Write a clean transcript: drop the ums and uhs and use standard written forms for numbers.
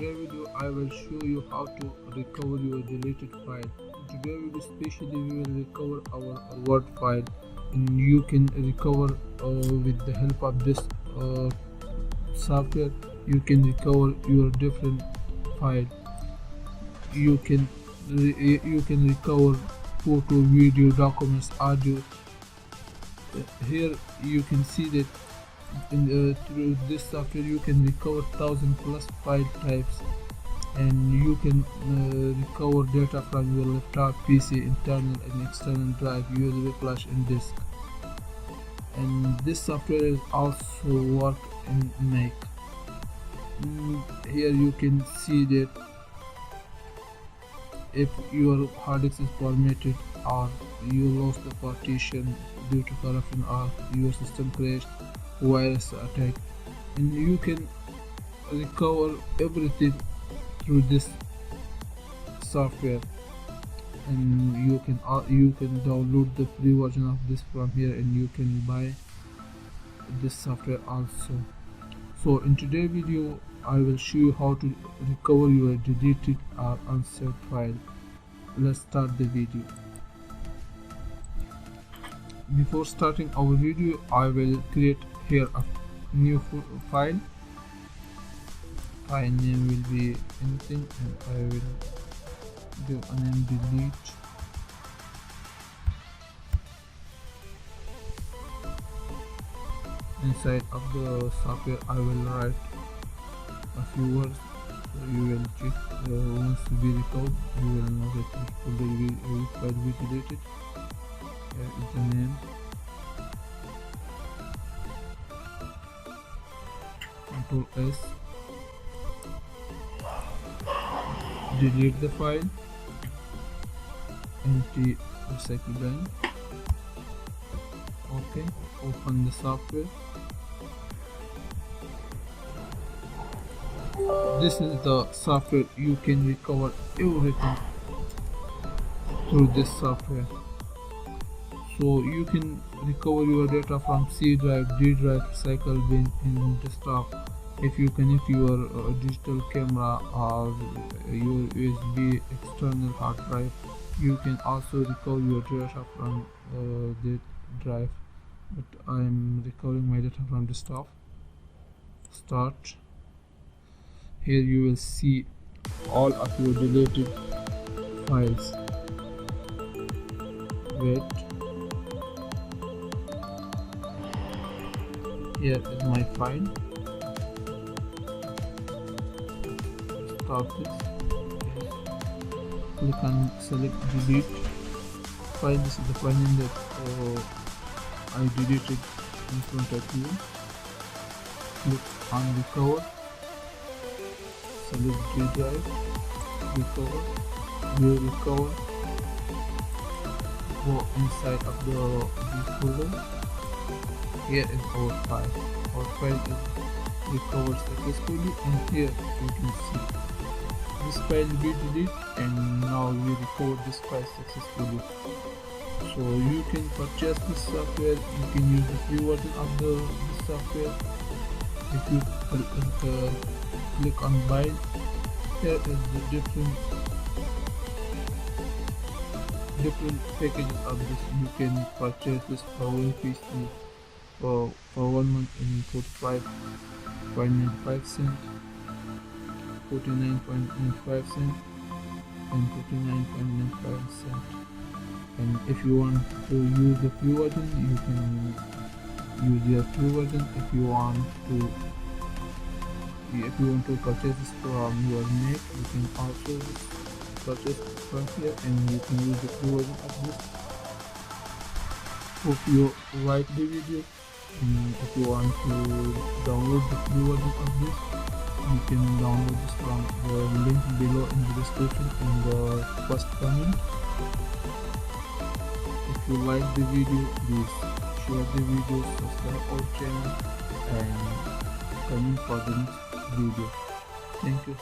today's video I will show you how to recover your deleted file. In today's video especially we will recover our Word file, and you can recover with the help of this software. You can recover your different file. You can recover photo, video, documents, audio. Here you can see that through this software you can recover 1000+ file types, and you can recover data from your laptop, PC, internal and external drive, USB flash and disk. And this software is also work in Mac. Here you can see that if your hard disk is formatted, or you lost the partition due to corruption, or your system crashed, virus attack, and you can recover everything through this software. And you can download the free version of this from here, and you can buy this software also. So in today's video I will show you how to recover your deleted or unsaved file. Let's start the video. Before starting our video, I will create here a new file. File name will be anything, and I will give a name delete. Inside of the software I will write a few words, so you will check once to be recovered. You will know that it will file be deleted. Here is the name. Ctrl S, delete the file, empty recycle bin. Okay, open the software. This is the software. You can recover everything through this software. So you can recover your data from C drive, D drive, recycle bin, and desktop. If you connect your digital camera or your USB external hard drive, you can also recover your data from that drive. But I am recovering my data from desktop. Start. Here you will see all of your deleted files. Wait. Here is my file. Start this. Click on select delete file. This is the file name that I deleted in front of you. Click on recover. Select D drive. Recover. View recover. Go inside of this folder. Here is our file. Our file is recovered successfully, and here you can see this file will be deleted, and now we recovered this file successfully. So you can purchase this software. You can use the free version of this software. If you click on buy, here is the different packages of this. You can purchase this for $1 for 1 month in 45.95 cents, 49.95 cents, and 49.95 cents. And if you want to use the free version, you can use your free version. If you want to purchase this from your Mac, you can also purchase from here, and you can use the free version of this. Hope you like the video. If you want to download the free version of this, you can download this from the link below in the description in the first comment. If you like the video, please share the video, subscribe our channel, and comment for the next video. Thank you.